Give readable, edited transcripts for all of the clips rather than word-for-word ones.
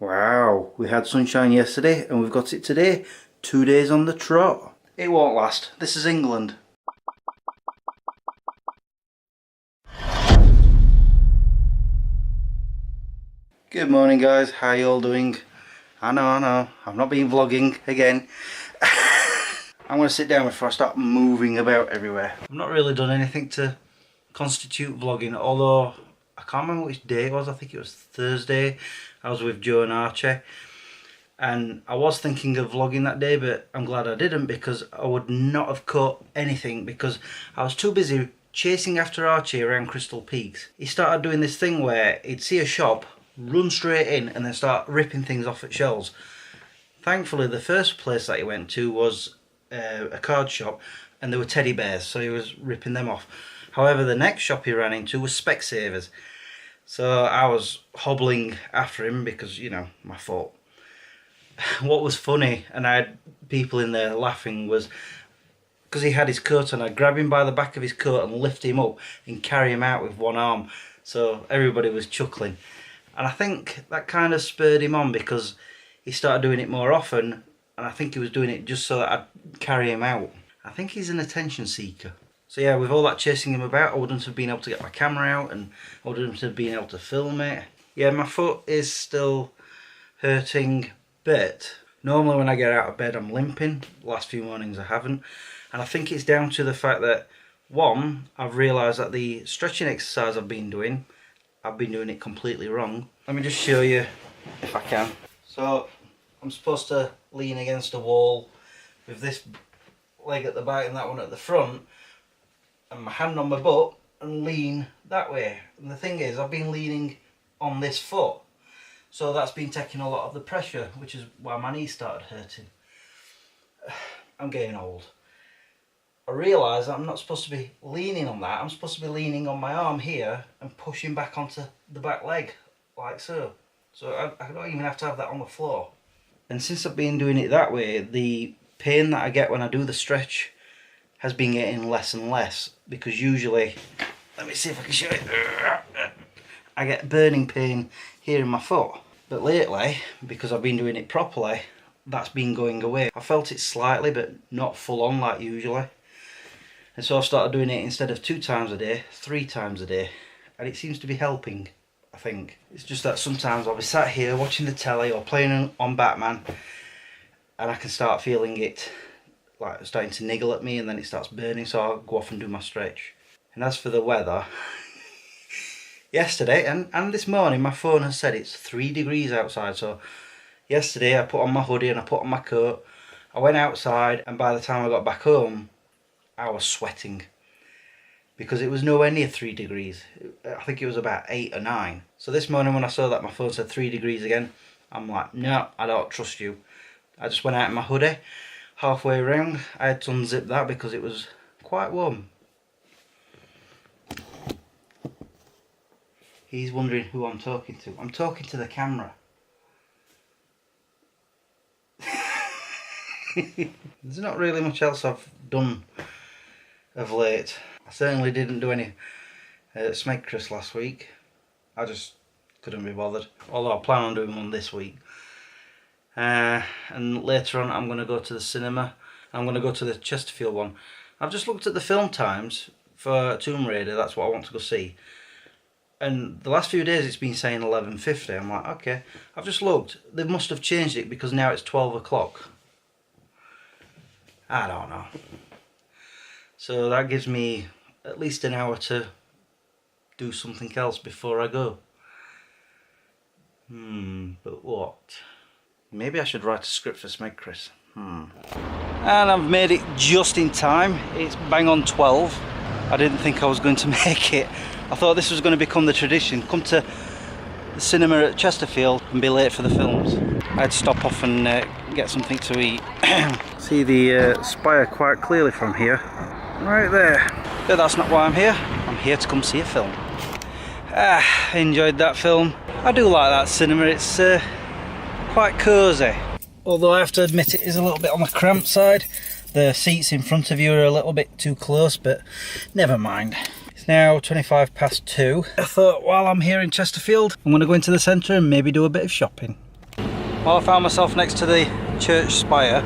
Wow, we had sunshine yesterday and we've got it today. 2 days on the trot. It won't last. This is England. Good morning guys, how you all doing? I know, I've not been vlogging again. I'm going to sit down before I start moving about everywhere. I've not really done anything to constitute vlogging, although I can't remember which day it was. I think it was Thursday. I was with Joe and Archie and I was thinking of vlogging that day, but I'm glad I didn't, because I would not have caught anything because I was too busy chasing after Archie around Crystal Peaks. He started doing this thing where he'd see a shop, run straight in and then start ripping things off at shelves. Thankfully the first place that he went to was a card shop and there were teddy bears, so he was ripping them off. However, the next shop he ran into was Specsavers, so I was hobbling after him because, you know, my fault. What was funny, and I had people in there laughing, was because he had his coat on, I'd grab him by the back of his coat and lift him up and carry him out with one arm, so everybody was chuckling. And I think that kind of spurred him on because he started doing it more often, and I think he was doing it just so that I'd carry him out. I think he's an attention seeker. So yeah, with all that chasing him about, I wouldn't have been able to get my camera out and I wouldn't have been able to film it. Yeah, my foot is still hurting, but normally when I get out of bed I'm limping. The last few mornings I haven't. And I think it's down to the fact that, one, I've realised that the stretching exercise I've been doing it completely wrong. Let me just show you if I can. So I'm supposed to lean against a wall with this leg at the back and that one at the front, and my hand on my butt, and lean that way. And the thing is, I've been leaning on this foot, so that's been taking a lot of the pressure, which is why my knee started hurting. I'm getting old. I realise I'm not supposed to be leaning on that. I'm supposed to be leaning on my arm here and pushing back onto the back leg, like so. So I don't even have to have that on the floor. And since I've been doing it that way, the pain that I get when I do the stretch has been getting less and less, because usually, let me see if I can show it, I get burning pain here in my foot. But lately, because I've been doing it properly, that's been going away. I felt it slightly, but not full on like usually. And so I've started doing it instead of 2 times a day, 3 times a day. And it seems to be helping, I think. It's just that sometimes I'll be sat here watching the telly or playing on Batman, and I can start feeling it like starting to niggle at me, and then it starts burning, so I'll go off and do my stretch. And as for the weather, yesterday and this morning my phone has said it's 3 degrees outside. So yesterday I put on my hoodie and I put on my coat. I went outside, and by the time I got back home I was sweating because it was nowhere near 3 degrees. I think it was about 8 or 9. So this morning when I saw that my phone said 3 degrees again, I'm like, no, I don't trust you. I just went out in my hoodie. Halfway around I had to unzip that because it was quite warm. He's wondering who I'm talking to. I'm talking to the camera. There's not really much else I've done of late. I certainly didn't do any Smegcris last week. I just couldn't be bothered. Although I plan on doing one this week. And later on I'm going to go to the cinema. I'm going to go to the Chesterfield one. I've just looked at the film times for Tomb Raider. That's what I want to go see. And the last few days it's been saying 11:50. I'm like, okay. I've just looked. They must have changed it because now it's 12 o'clock. I don't know. So that gives me at least an hour to do something else before I go. But what? Maybe I should write a script for Smegcris. And I've made it just in time. It's bang on 12. I didn't think I was going to make it. I thought this was going to become the tradition. Come to the cinema at Chesterfield and be late for the films. I'd stop off and get something to eat. See the spire quite clearly from here. Right there. But that's not why I'm here. I'm here to come see a film. I enjoyed that film. I do like that cinema. It's quite cosy. Although I have to admit it is a little bit on the cramped side. The seats in front of you are a little bit too close, but never mind. It's now 2:25 past. I thought while I'm here in Chesterfield, I'm going to go into the centre and maybe do a bit of shopping. Well, I found myself next to the church spire.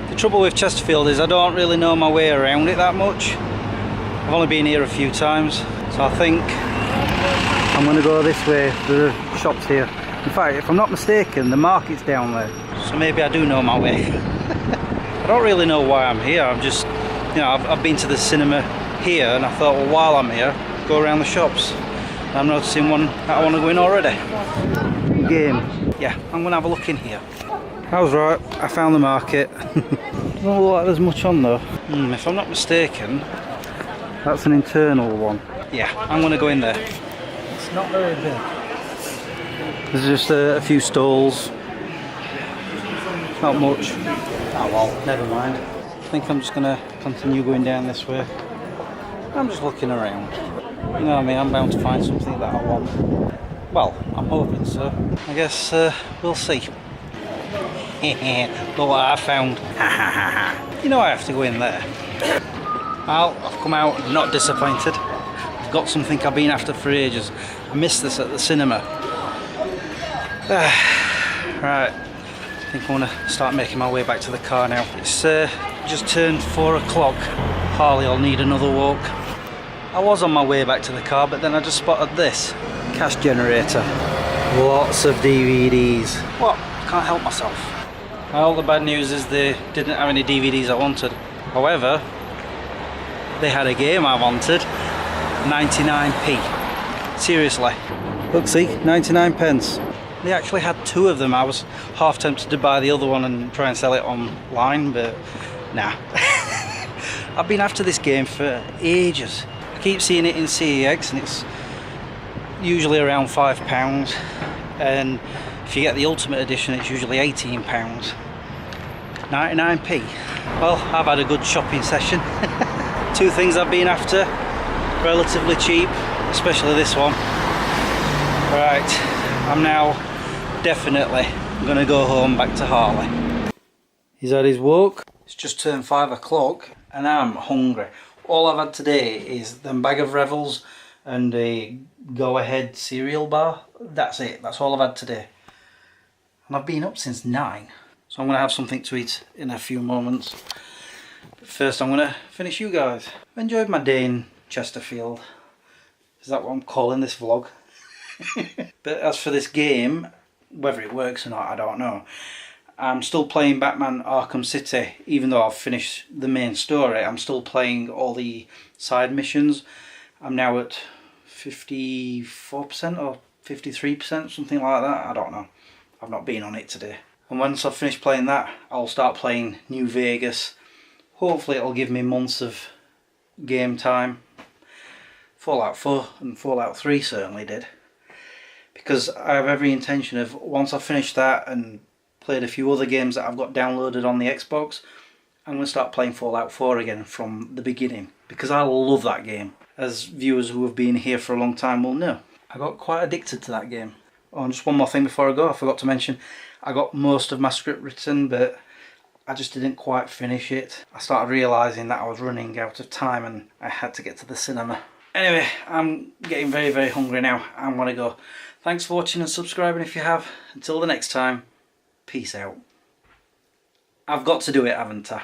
The trouble with Chesterfield is I don't really know my way around it that much. I've only been here a few times, so I think I'm going to go this way. The shops here. In fact, if I'm not mistaken, the market's down there. So maybe I do know my way. I don't really know why I'm here. I'm just, you know, I've been to the cinema here and I thought, well, while I'm here, go around the shops. And I'm noticing one that I want to go in already. Game. Yeah, I'm going to have a look in here. I was right, I found the market. Doesn't look like there's much on though. If I'm not mistaken, that's an internal one. Yeah, I'm going to go in there. It's not very big. There's just a few stalls. Not much. Oh well, never mind. I think I'm just going to continue going down this way. I'm just looking around. You know what I mean, I'm bound to find something that I want. Well, I'm hoping so. I guess we'll see. Look what I found. You know I have to go in there. Well, I've come out not disappointed. I've got something I've been after for ages. I missed this at the cinema. Right, I think I want to start making my way back to the car now. It's just turned 4 o'clock. Harley will need another walk. I was on my way back to the car, but then I just spotted this. Cash generator. Lots of DVDs. What? Can't help myself. Well, the bad news is they didn't have any DVDs I wanted. However, they had a game I wanted. 99p. Seriously. Look, see, 99 pence. They actually had 2 of them. I was half tempted to buy the other one and try and sell it online, but nah. I've been after this game for ages. I keep seeing it in CEX and it's usually around £5, and if you get the Ultimate Edition it's usually £18. 99p. Well, I've had a good shopping session. 2 things I've been after, relatively cheap, especially this one. Right, I'm now definitely gonna go home back to Harley. He's had his walk. It's just turned 5 o'clock and I'm hungry. All I've had today is the bag of Revels and a Go Ahead cereal bar. That's it, that's all I've had today. And I've been up since 9. So I'm going to have something to eat in a few moments. But first I'm going to finish you guys. I enjoyed my day in Chesterfield. Is that what I'm calling this vlog? But as for this game, whether it works or not, I don't know. I'm still playing Batman Arkham City. Even though I've finished the main story, I'm still playing all the side missions. I'm now at 54% or 53%, something like that. I don't know. I've not been on it today. And once I've finished playing that, I'll start playing New Vegas. Hopefully it'll give me months of game time. Fallout 4 and Fallout 3 certainly did. Because I have every intention of, once I've finished that and played a few other games that I've got downloaded on the Xbox, I'm going to start playing Fallout 4 again from the beginning. Because I love that game. As viewers who have been here for a long time will know. I got quite addicted to that game. Oh, and just one more thing before I go, I forgot to mention, I got most of my script written, but I just didn't quite finish it. I started realising that I was running out of time and I had to get to the cinema. Anyway, I'm getting very, very hungry now. I'm going to go. Thanks for watching and subscribing if you have. Until the next time, peace out. I've got to do it, haven't I?